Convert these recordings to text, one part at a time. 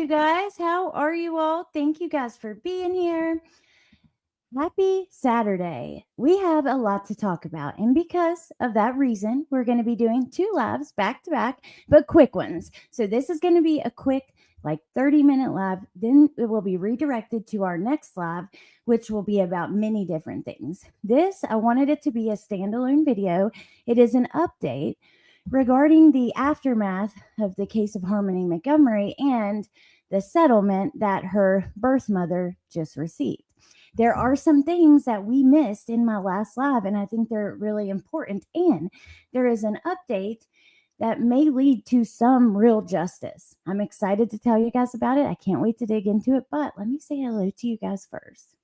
you guys. How are you all? Thank you guys for being here. Happy Saturday. We have a lot to talk about, and because of that reason, we're going to be doing two lives back to back, but quick ones. So, this is going to be a quick, like 30-minute live. Then it will be redirected to our next live, which will be about many different things. This, I wanted it to be a standalone video. It is an update regarding the aftermath of the case of Harmony Montgomery and the settlement that her birth mother just received. There are some things that we missed in my last live, and I think they're really important. And there is an update that may lead to some real justice. I'm excited to tell you guys about it. I can't wait to dig into it, but let me say hello to you guys first.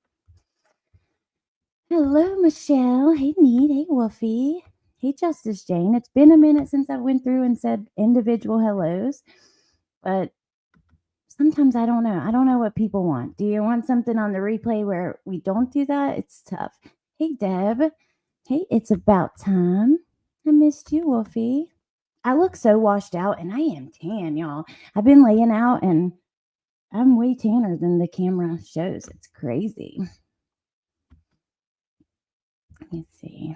Hello, Michelle. Hey, Need. Hey, Wolfie. Hey, Justice Jane. It's been a minute since I went through and said individual hellos, but sometimes I don't know. I don't know what people want. Do you want something on the replay where we don't do that? It's tough. Hey, Deb. Hey, it's about time. I missed you, Wolfie. I look so washed out, and I am tan, y'all. I've been laying out, and I'm way tanner than the camera shows. It's crazy. Let's see.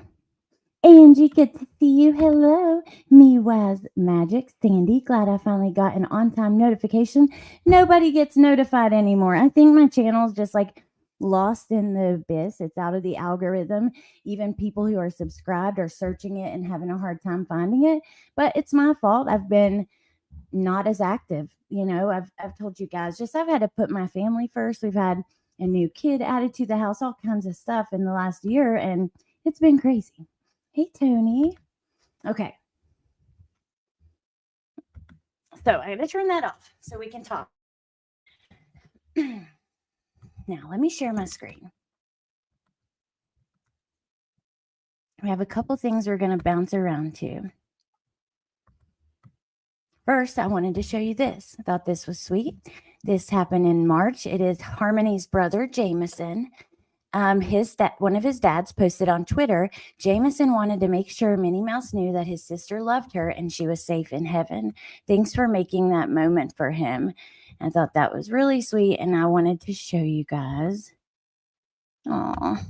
Angie, good to see you. Hello. Me was Magic. Sandy, glad I finally got an on-time notification. Nobody gets notified anymore. I think my channel's just like lost in the abyss. It's out of the algorithm. Even people who are subscribed are searching it and having a hard time finding it. But it's my fault. I've been not as active. You know, I've told you guys, just I've had to put my family first. We've had a new kid added to the house, all kinds of stuff in the last year, and it's been crazy. Hey, Tony. Okay. So I gotta turn that off so we can talk. Now, let me share my screen. We have a couple things we're going to bounce around to. First, I wanted to show you this. I thought this was sweet. This happened in March. It is Harmony's brother, Jameson. One of his dads posted on Twitter, Jameson wanted to make sure Minnie Mouse knew that his sister loved her and she was safe in heaven. Thanks for making that moment for him. I thought that was really sweet, and I wanted to show you guys. Aw.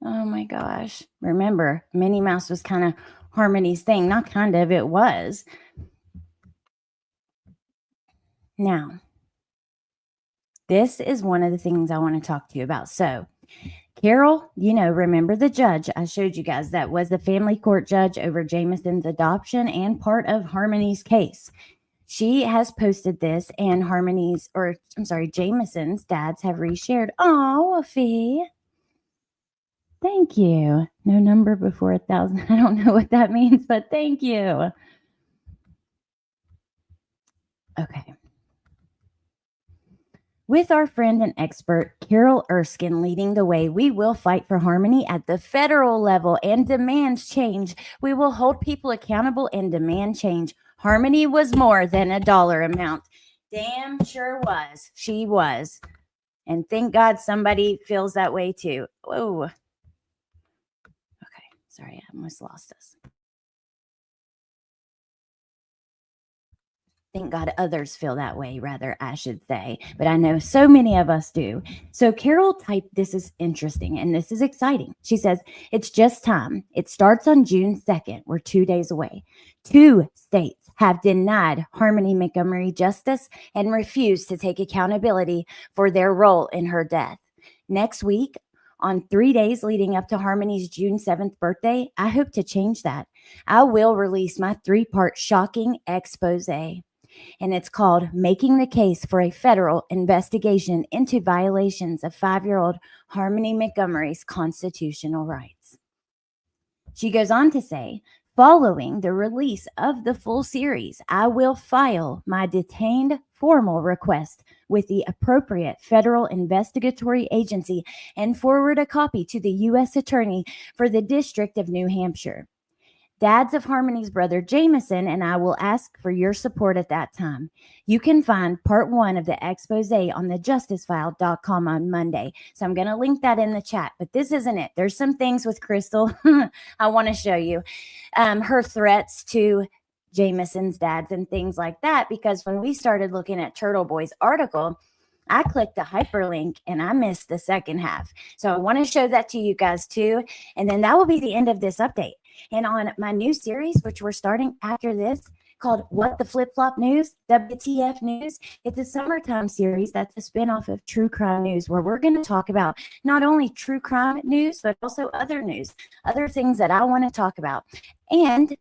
Oh my gosh. Remember, Minnie Mouse was kind of Harmony's thing. Not kind of, it was. Now, this is one of the things I want to talk to you about. So, Carol, remember the judge I showed you guys that was the family court judge over Jameson's adoption and part of Harmony's case. She has posted this, and Jameson's dads have reshared. Oh, Wolfie. Thank you. No number before 1,000. I don't know what that means, but thank you. Okay. With our friend and expert, Carol Erskine, leading the way, we will fight for harmony at the federal level and demand change. We will hold people accountable and demand change. Harmony was more than a dollar amount. Damn sure was. She was. And thank God somebody feels that way too. Whoa. Okay. Sorry, I almost lost us. Thank God others feel that way, rather, I should say. But I know so many of us do. So Carol typed, this is interesting and this is exciting. She says, it's just time. It starts on June 2nd. We're 2 days away. 2 states have denied Harmony Montgomery justice and refused to take accountability for their role in her death. Next week, on 3 days leading up to Harmony's June 7th birthday, I hope to change that. I will release my 3-part shocking expose. And it's called Making the Case for a Federal Investigation into Violations of 5-year-old Harmony Montgomery's Constitutional Rights. She goes on to say, following the release of the full series, I will file my detained formal request with the appropriate federal investigatory agency and forward a copy to the U.S. Attorney for the District of New Hampshire. Dads of Harmony's brother Jameson and I will ask for your support at that time. You can find part 1 of the expose on thejusticefile.com on Monday. So I'm going to link that in the chat, but this isn't it. There's some things with Crystal I want to show you. Her threats to Jameson's dads and things like that, because when we started looking at Turtle Boy's article, I clicked the hyperlink and I missed the second half. So I want to show that to you guys too. And then that will be the end of this update. And on my new series, which we're starting after this, called What the Flip Flop News, WTF News. It's a summertime series that's a spinoff of True Crime News, where we're going to talk about not only true crime news, but also other news, other things that I want to talk about. And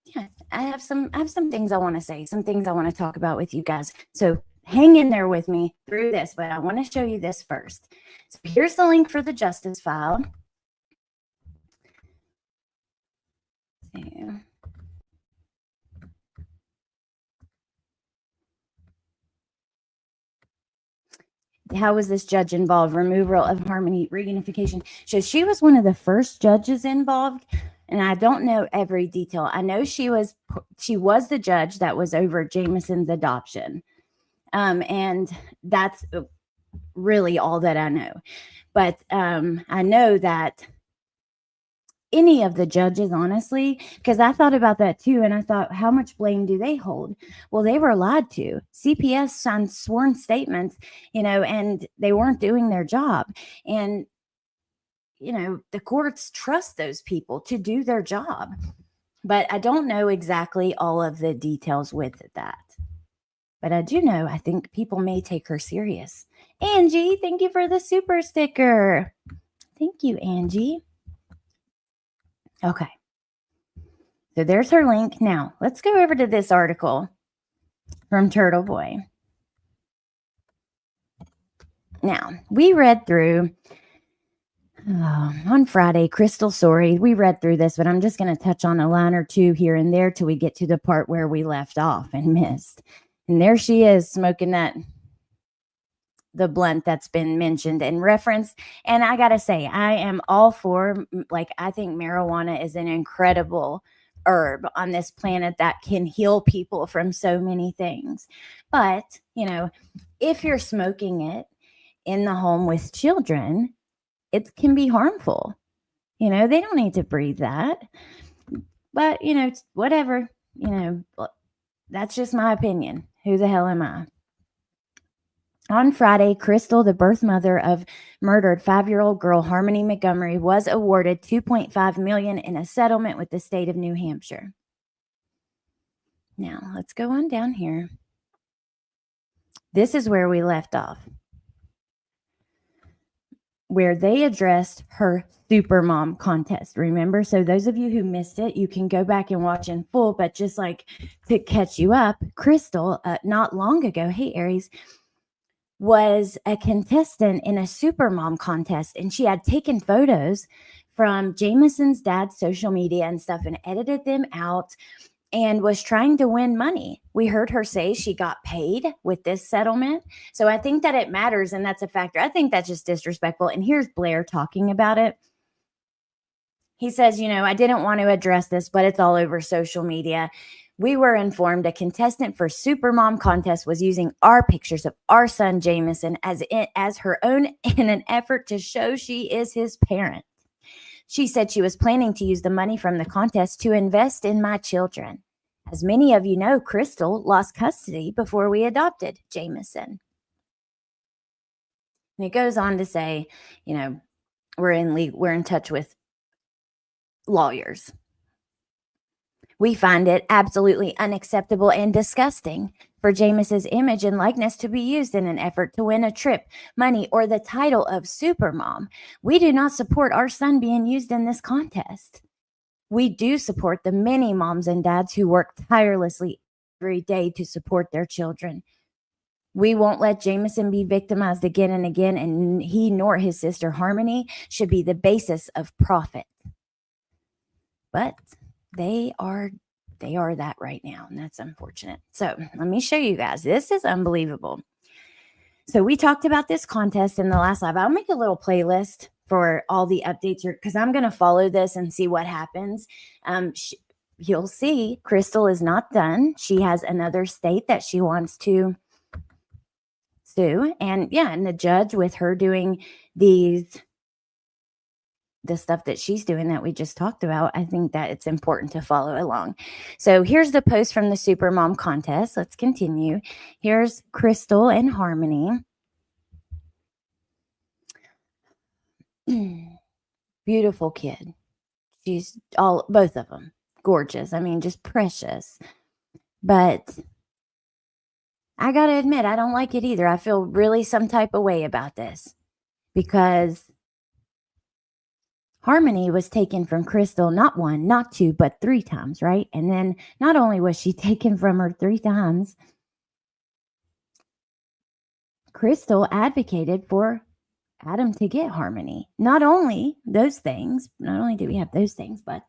yeah, I have some things I want to say, some things I want to talk about with you guys. So hang in there with me through this, but I want to show you this first. So here's the link for the justice file. So, how was this judge involved? Removal of Harmony reunification. So she was one of the first judges involved, and I don't know every detail. I know she was the judge that was over Jameson's adoption, and that's really all that I know. But I know that any of the judges, honestly, because I thought about that too, and I thought, how much blame do they hold? Well, they were lied to. CPS signed sworn statements, and they weren't doing their job. And, the courts trust those people to do their job. But I don't know exactly all of the details with that. But I do know, I think people may take her serious. Angie, thank you for the super sticker. Thank you, Angie. Okay. So there's her link. Now, let's go over to this article from Turtle Boy. Now, we read through on Friday, Crystal Sorey. We read through this, but I'm just going to touch on a line or two here and there till we get to the part where we left off and missed. And there she is smoking the blunt that's been mentioned and referenced. And I gotta say, I am all for, I think marijuana is an incredible herb on this planet that can heal people from so many things. But, if you're smoking it in the home with children, it can be harmful. They don't need to breathe that. But, whatever, that's just my opinion. Who the hell am I? On Friday, Crystal, the birth mother of murdered 5-year-old girl Harmony Montgomery, was awarded $2.5 million in a settlement with the state of New Hampshire. Now, let's go on down here. This is where we left off, where they addressed her Supermom contest. Remember? So those of you who missed it, you can go back and watch in full. But just to catch you up, Crystal, not long ago, hey Aries, was a contestant in a Supermom contest, and she had taken photos from Jameson's dad's social media and stuff and edited them out and was trying to win money. We heard her say she got paid with this settlement. So I think that it matters, and that's a factor. I think that's just disrespectful. And here's Blair talking about it. He says, I didn't want to address this, but it's all over social media. We were informed a contestant for Supermom contest was using our pictures of our son Jameson as her own in an effort to show she is his parent. She said she was planning to use the money from the contest to invest in my children. As many of you know, Crystal lost custody before we adopted Jameson. And it goes on to say, we're in touch with lawyers. We find it absolutely unacceptable and disgusting for Jameson's image and likeness to be used in an effort to win a trip, money, or the title of Supermom. We do not support our son being used in this contest. We do support the many moms and dads who work tirelessly every day to support their children. We won't let Jameson be victimized again and again, and he nor his sister Harmony should be the basis of profit. But they are that right now, and that's unfortunate. So let me show you guys. This is unbelievable. So we talked about this contest in the last live. I'll make a little playlist for all the updates because I'm going to follow this and see what happens. You'll see Crystal is not done. She has another state that she wants to sue. And the judge, with her doing these the stuff that she's doing that we just talked about, I think that it's important to follow along. So here's the post from the Supermom contest. Let's continue. Here's Crystal and Harmony. Beautiful kid. She's both of them gorgeous. I mean, just precious. But I got to admit, I don't like it either. I feel really some type of way about this because Harmony was taken from Crystal not one, not two, but 3 times, right? And then not only was she taken from her 3 times, Crystal advocated for Adam to get Harmony. Not only those things, not only did we have those things, but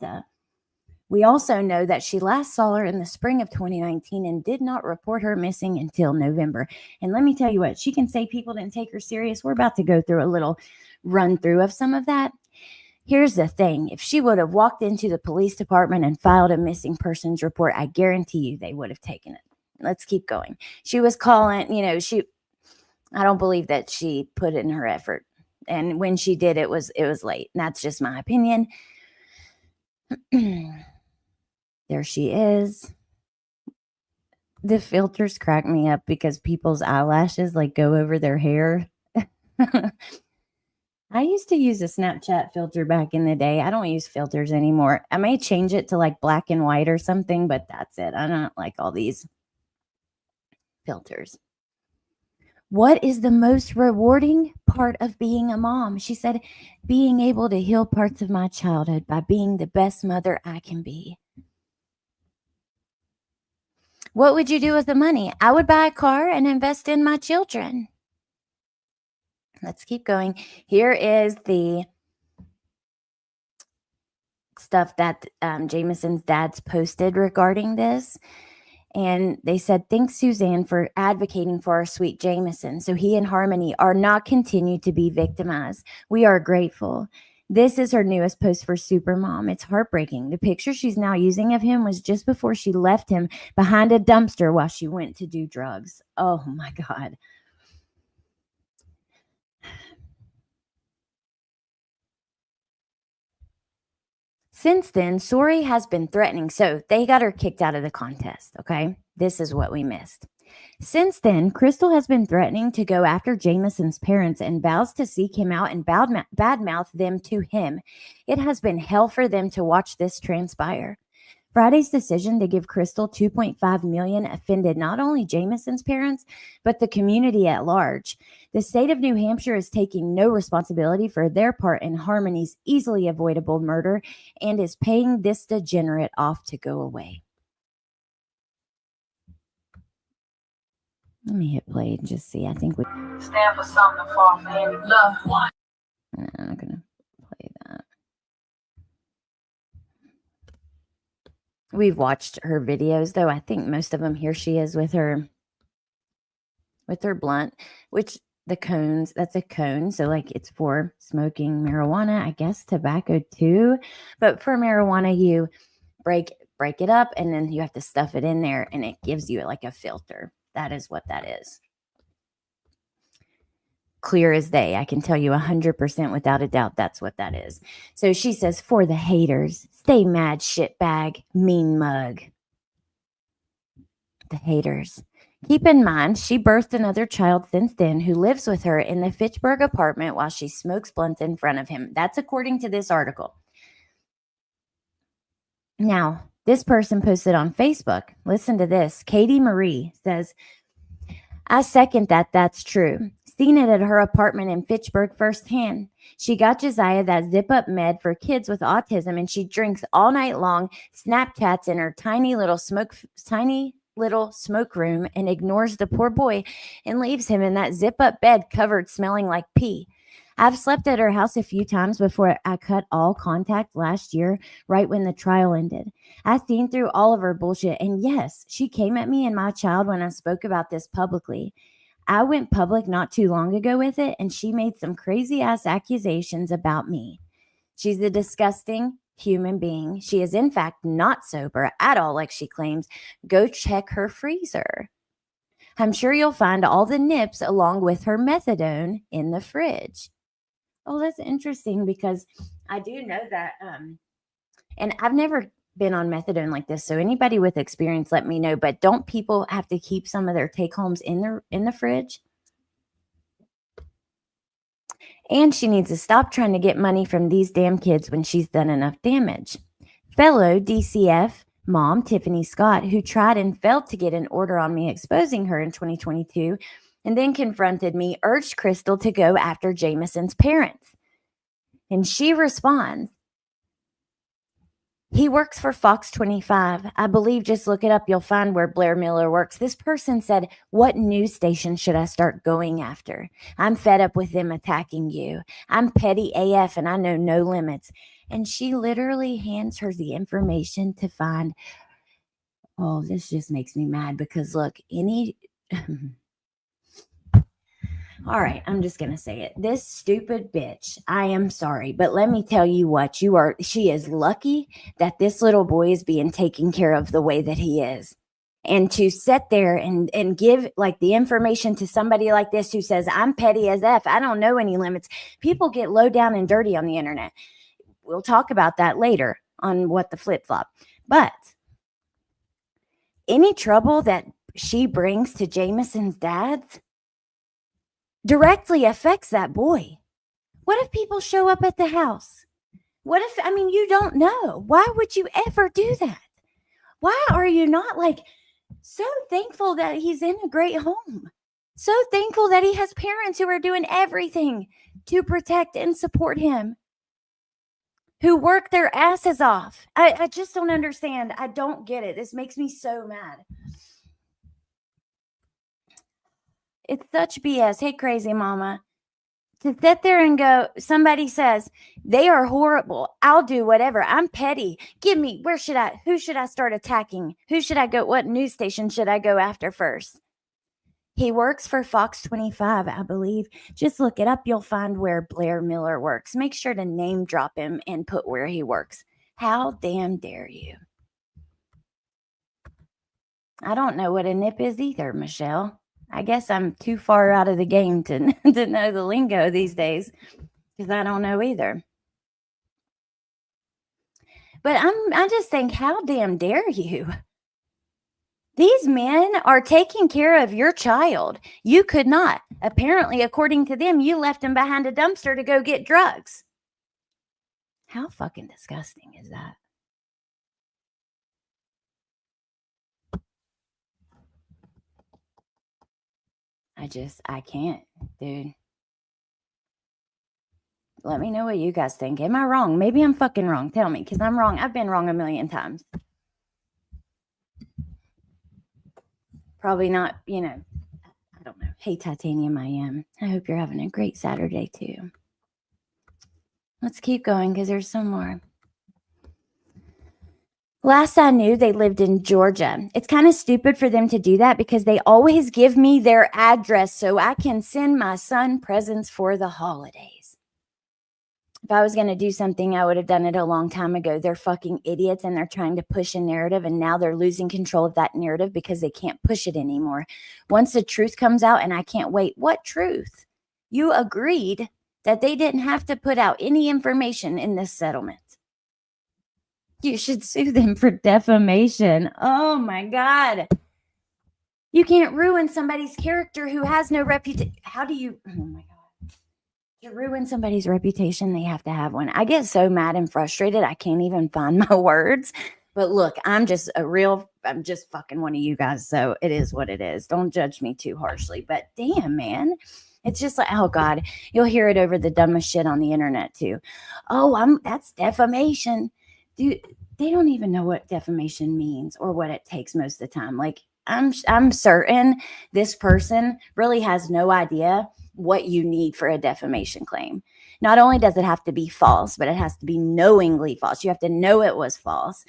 we also know that she last saw her in the spring of 2019 and did not report her missing until November. And let me tell you what, she can say people didn't take her serious. We're about to go through a little run through of some of that. Here's the thing. If she would have walked into the police department and filed a missing persons report, I guarantee you they would have taken it. Let's keep going. She was calling, I don't believe that she put in her effort. And when she did, it was late. And that's just my opinion. There she is. The filters crack me up because people's eyelashes like go over their hair. I used to use a Snapchat filter back in the day. I don't use filters anymore. I may change it to like black and white or something, but that's it. I don't like all these filters. What is the most rewarding part of being a mom? She said, being able to heal parts of my childhood by being the best mother I can be. What would you do with the money? I would buy a car and invest in my children. Let's keep going. Here is the stuff that Jameson's dad's posted regarding this. And they said, thanks, Suzanne, for advocating for our sweet Jameson. So he and Harmony are not continued to be victimized. We are grateful. This is her newest post for Supermom. It's heartbreaking. The picture she's now using of him was just before she left him behind a dumpster while she went to do drugs. Oh, my God. Since then, Sorey has been threatening. So they got her kicked out of the contest, okay? This is what we missed. Since then, Crystal has been threatening to go after Jameson's parents and vows to seek him out and badmouth them to him. It has been hell for them to watch this transpire. Friday's decision to give Crystal $2.5 million offended not only Jameson's parents, but the community at large. The state of New Hampshire is taking no responsibility for their part in Harmony's easily avoidable murder and is paying this degenerate off to go away. Let me hit play and just see. I think we stand for something far from any loved one. I'm not going to play that. We've watched her videos, though. I think most of them, here she is with her blunt, which the cones, that's a cone. So like it's for smoking marijuana, I guess tobacco too. But for marijuana, you break it up and then you have to stuff it in there and it gives you like a filter. That is what that is. Clear as day. I can tell you 100% without a doubt that's what that is. So she says, for the haters, stay mad, shitbag, mean mug. The haters. Keep in mind, she birthed another child since then who lives with her in the Fitchburg apartment while she smokes blunts in front of him. That's according to this article. Now, this person posted on Facebook. Listen to this. Katie Marie says, I second that that's true. Seen it at her apartment in Fitchburg firsthand. She got Josiah that zip-up med for kids with autism, and she drinks all night long, Snapchats in her tiny little smoke room, and ignores the poor boy and leaves him in that zip-up bed covered, smelling like pee. I've slept at her house a few times before I cut all contact last year, right when the trial ended. I've seen through all of her bullshit, and yes, she came at me and my child when I spoke about this publicly. I went public not too long ago with it, and she made some crazy-ass accusations about me. She's a disgusting human being. She is, in fact, not sober at all like she claims. Go check her freezer. I'm sure you'll find all the nips along with her methadone in the fridge. Oh, that's interesting because I do know that, and I've never been on methadone like this. So anybody with experience, let me know. But don't people have to keep some of their take homes in the fridge? And she needs to stop trying to get money from these damn kids when she's done enough damage. Fellow DCF mom Tiffany Scott, who tried and failed to get an order on me exposing her in 2022 and then confronted me, urged Crystal to go after Jameson's parents. And she responds, he works for Fox 25. I believe, just look it up. You'll find where Blair Miller works. This person said, what news station should I start going after? I'm fed up with them attacking you. I'm petty AF and I know no limits. And she literally hands her the information to find. Oh, this just makes me mad because look, all right, I'm just going to say it. This stupid bitch, I am sorry, but let me tell you what, she is lucky that this little boy is being taken care of the way that he is. And to sit there and give like the information to somebody like this who says, I'm petty as F, I don't know any limits. People get low down and dirty on the internet. We'll talk about that later on what the flip flop. But any trouble that she brings to Jameson's dads directly affects that boy. What if people show up at the house? What if, I mean, you don't know. Why would you ever do that? Why are you not like so thankful that he's in a great home? So thankful that he has parents who are doing everything to protect and support him, who work their asses off. I just don't understand. I don't get it. This makes me so mad. It's such BS. Hey, crazy mama. To sit there and go, somebody says, they are horrible. I'll do whatever. I'm petty. Who should I start attacking? Who should I go? What news station should I go after first? He works for Fox 25, I believe. Just look it up. You'll find where Blair Miller works. Make sure to name drop him and put where he works. How damn dare you? I don't know what a nip is either, Michelle. I guess I'm too far out of the game to know the lingo these days because I don't know either. But I just think, how damn dare you? These men are taking care of your child. You could not. Apparently, according to them, you left him behind a dumpster to go get drugs. How fucking disgusting is that? I can't, dude. Let me know what you guys think. Am I wrong? Maybe I'm fucking wrong. Tell me, because I'm wrong. I've been wrong a million times. Probably not, I don't know. Hey, Titanium, I am. I hope you're having a great Saturday, too. Let's keep going because there's some more. Last I knew, they lived in Georgia. It's kind of stupid for them to do that because they always give me their address so I can send my son presents for the holidays. If I was going to do something, I would have done it a long time ago. They're fucking idiots and they're trying to push a narrative, and now they're losing control of that narrative because they can't push it anymore. Once the truth comes out, and I can't wait. What truth? You agreed that they didn't have to put out any information in this settlement. You should sue them for defamation. Oh my God. You can't ruin somebody's character who has no reputation. How do you, oh my God. To ruin somebody's reputation, they have to have one. I get so mad and frustrated, I can't even find my words. But look, I'm just fucking one of you guys. So it is what it is. Don't judge me too harshly. But damn, man. It's just like, oh God, you'll hear it over the dumbest shit on the internet too. Oh, that's defamation. Dude, they don't even know what defamation means or what it takes most of the time. Like, I'm certain this person really has no idea what you need for a defamation claim. Not only does it have to be false, but it has to be knowingly false. You have to know it was false.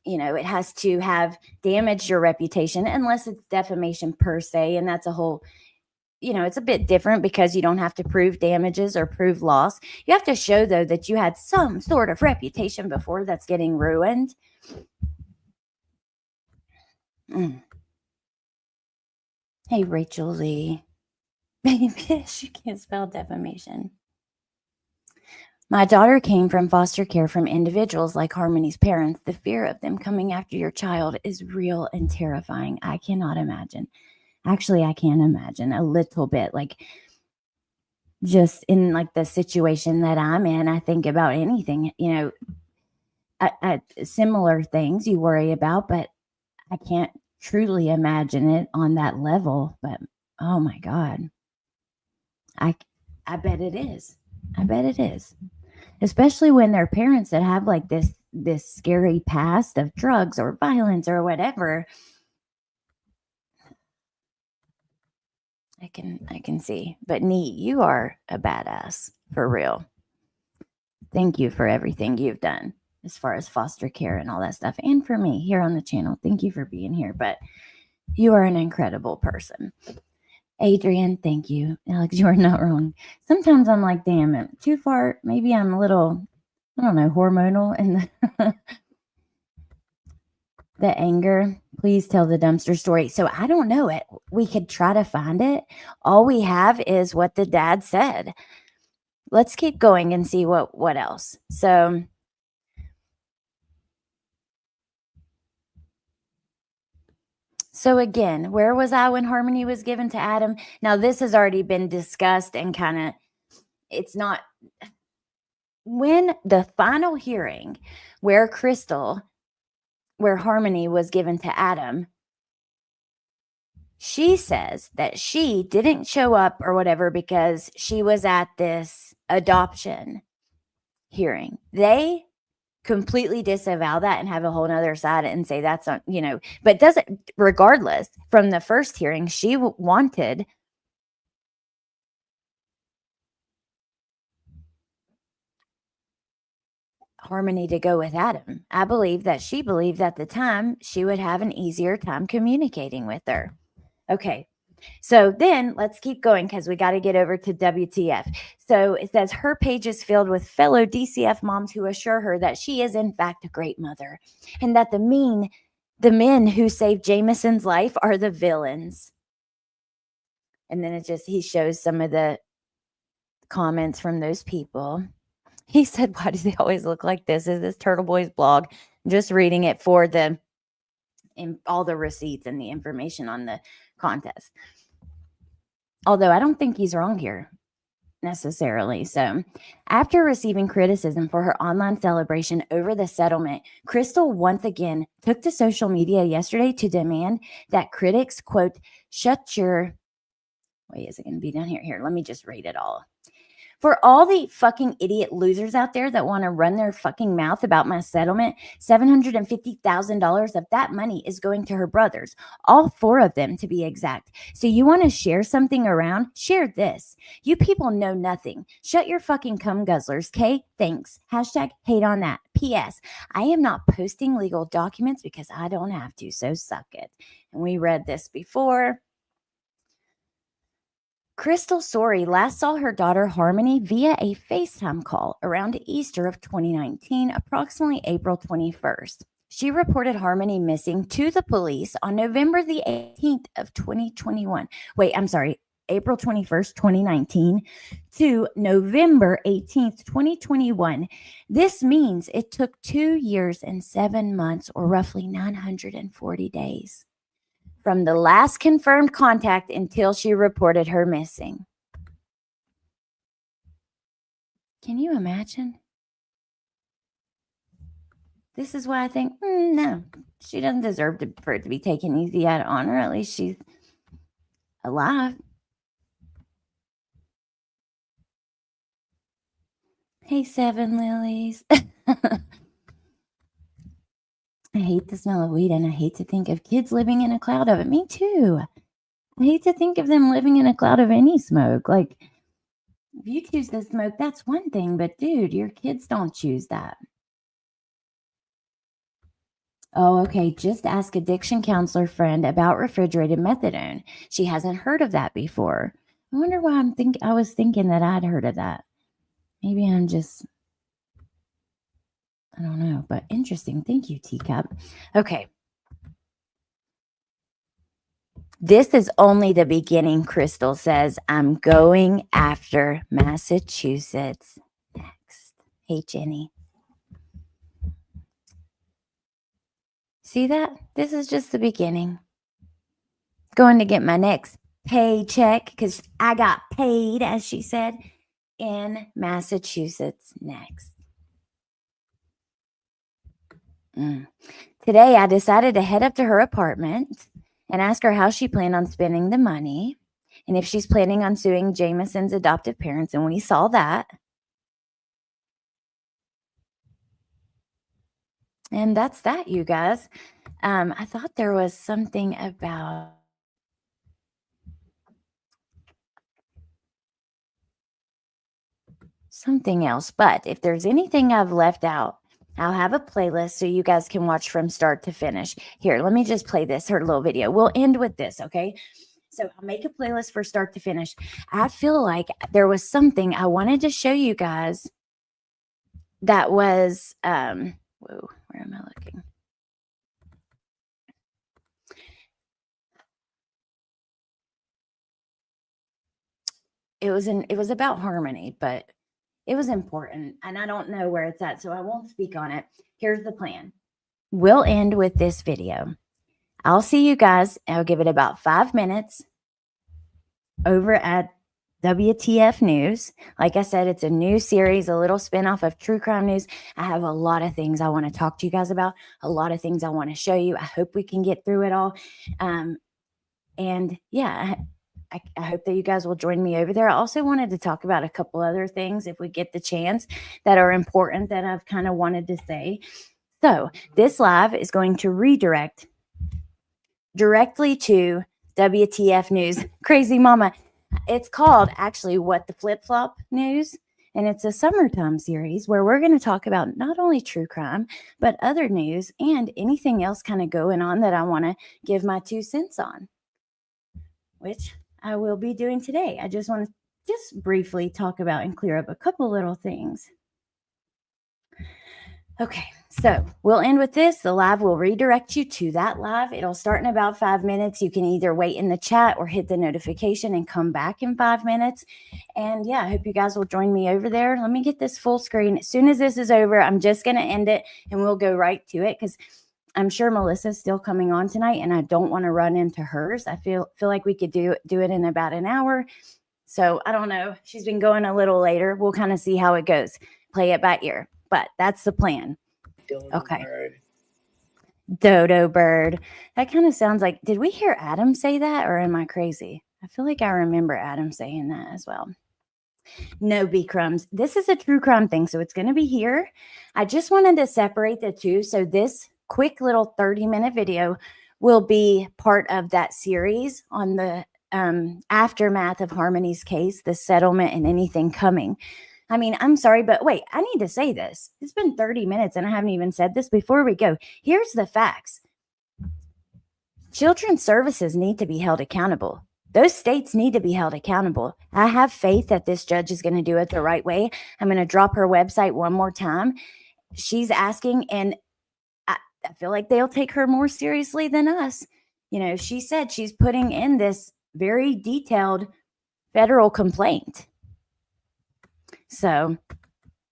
It has to have damaged your reputation, unless it's defamation per se. And that's a whole, it's a bit different because you don't have to prove damages or prove loss. You have to show, though, that you had some sort of reputation before that's getting ruined. Hey, Rachel Lee. Yes, you can't spell defamation. My daughter came from foster care from individuals like Harmony's parents. The fear of them coming after your child is real and terrifying. I cannot imagine. Actually, I can imagine a little bit. Like, just in like the situation that I'm in, I think about anything, similar things you worry about, but I can't truly imagine it on that level. But oh my God, I, I bet it is. I bet it is. Especially when they're parents that have like this scary past of drugs or violence or whatever. I can see. But Neat, you are a badass for real. Thank you for everything you've done as far as foster care and all that stuff, and for me here on the channel. Thank you for being here. But you are an incredible person. Adrian, thank you. Alex, you are not wrong. Sometimes I'm like, damn it, too far. Maybe I'm a little, I don't know, hormonal in the anger. Please tell the dumpster story. So I don't know it. We could try to find it. All we have is what the dad said. Let's keep going and see what else. So again, where was I when Harmony was given to Adam? Now this has already been discussed and kind of, it's not, when the final hearing where Harmony was given to Adam, she says that she didn't show up or whatever because she was at this adoption hearing. They completely disavow that and have a whole nother side and say that's not, but doesn't, regardless, from the first hearing, she wanted Harmony to go with Adam. I believe that she believed at the time she would have an easier time communicating with her. Okay. So then let's keep going because we got to get over to WTF. So it says her page is filled with fellow DCF moms who assure her that she is in fact a great mother and that the men who saved Jameson's life are the villains. And then he shows some of the comments from those people. He said, why does he always look like this? Is this Turtle Boy's blog? I'm just reading it for all the receipts and the information on the contest. Although I don't think he's wrong here necessarily. So after receiving criticism for her online celebration over the settlement, Crystal once again took to social media yesterday to demand that critics, quote, shut your... Wait, is it going to be down here? Here, let me just read it all. For all the fucking idiot losers out there that want to run their fucking mouth about my settlement, $750,000 of that money is going to her brothers, all 4 of them to be exact. So you want to share something around? Share this. You people know nothing. Shut your fucking cum guzzlers, okay? Thanks. Hashtag hate on that. P.S. I am not posting legal documents because I don't have to, so suck it. And we read this before. Crystal Sorey last saw her daughter Harmony via a FaceTime call around Easter of 2019, approximately April 21st. She reported Harmony missing to the police on November the 18th of 2021. Wait, I'm sorry, April 21st, 2019 to November 18th, 2021. This means it took 2 years and 7 months, or roughly 940 days, from the last confirmed contact until she reported her missing. Can you imagine? This is why I think, no, she doesn't deserve for it to be taken easy out on her. At least she's alive. Hey, 7 Lilies. I hate the smell of weed, and I hate to think of kids living in a cloud of it. Me too. I hate to think of them living in a cloud of any smoke. Like, if you choose to smoke, that's one thing, but dude, your kids don't choose that. Oh, okay. Just ask addiction counselor friend about refrigerated methadone. She hasn't heard of that before. I wonder why I was thinking that I'd heard of that. Maybe I'm just, I don't know, but interesting. Thank you, Teacup. Okay. This is only the beginning, Crystal says. I'm going after Massachusetts next. Hey, Jenny. See that? This is just the beginning. Going to get my next paycheck because I got paid, as she said, in Massachusetts next. Today, I decided to head up to her apartment and ask her how she planned on spending the money and if she's planning on suing Jameson's adoptive parents. And we saw that. And that's that, you guys. I thought there was something about something else, but if there's anything I've left out, I'll have a playlist so you guys can watch from start to finish. Here, let me just play her little video. We'll end with this, okay? So I'll make a playlist for start to finish. I feel like there was something I wanted to show you guys that was, whoa, where am I looking? It was about Harmony, but it was important, and I don't know where it's at, so I won't speak on it. Here's the plan. We'll end with this video. I'll see you guys. I'll give it about 5 minutes over at WTF News. Like I said, it's a new series, a little spinoff of True Crime News. I have a lot of things I want to talk to you guys about, a lot of things I want to show you. I hope we can get through it all. And yeah, I hope that you guys will join me over there. I also wanted to talk about a couple other things if we get the chance that are important that I've kind of wanted to say. So this live is going to redirect directly to WTF News. Crazy Mama. It's called actually What the Flip Flop News. And it's a summertime series where we're going to talk about not only true crime, but other news and anything else kind of going on that I want to give my 2 cents on, which I will be doing today. I just want to just briefly talk about and clear up a couple little things. Okay, so we'll end with this. The live will redirect you to that live. It'll start in about 5 minutes. You can either wait in the chat or hit the notification and come back in 5 minutes. And yeah, I hope you guys will join me over there. Let me get this full screen. As soon as this is over, I'm just going to end it and we'll go right to it because I'm sure Melissa's still coming on tonight and I don't want to run into hers. I feel like we could do it in about an hour. So I don't know. She's been going a little later. We'll kind of see how it goes. Play it by ear. But that's the plan. Okay. Dodo bird. That kind of sounds like, did we hear Adam say that or am I crazy? I feel like I remember Adam saying that as well. No B crumbs. This is a true crime thing, so it's going to be here. I just wanted to separate the two. So this quick little 30-minute video will be part of that series on the aftermath of Harmony's case, the settlement and anything coming. I mean, I'm sorry, but wait, I need to say this. It's been 30 minutes and I haven't even said this before we go. Here's the facts. Children's services need to be held accountable. Those states need to be held accountable. I have faith that this judge is going to do it the right way. I'm going to drop her website one more time. She's asking, and I feel like they'll take her more seriously than us. You know, she said she's putting in this very detailed federal complaint. So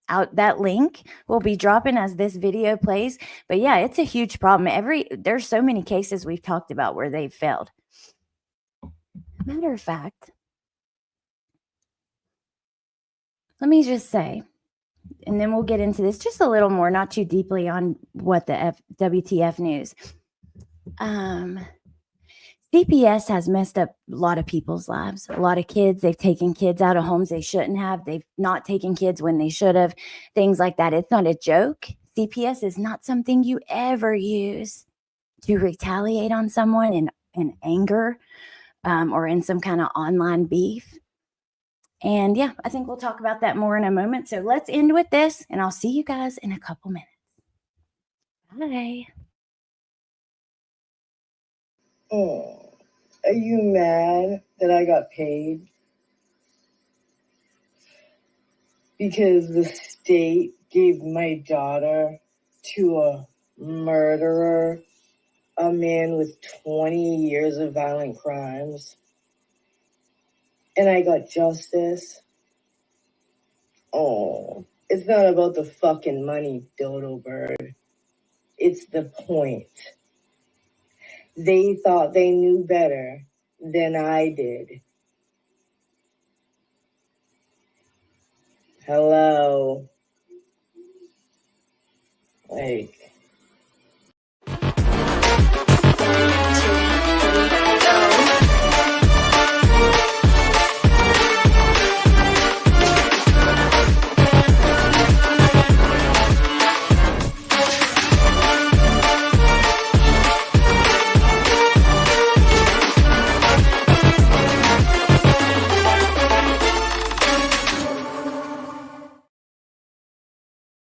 that link will be dropping as this video plays. But yeah, it's a huge problem. There's so many cases we've talked about where they've failed. Matter of fact, let me just say, and then we'll get into this just a little more, not too deeply on what the WTF News. CPS has messed up a lot of people's lives, a lot of kids. They've taken kids out of homes they shouldn't have. They've not taken kids when they should have, things like that. It's not a joke. CPS is not something you ever use to retaliate on someone in anger or in some kind of online beef. And yeah, I think we'll talk about that more in a moment. So let's end with this, and I'll see you guys in a couple minutes. Bye. Oh, are you mad that I got paid? Because the state gave my daughter to a murderer, a man with 20 years of violent crimes, and I got justice? Oh, It's not about the fucking money, dodo bird. It's the point. They thought they knew better than I did. Hello. Like,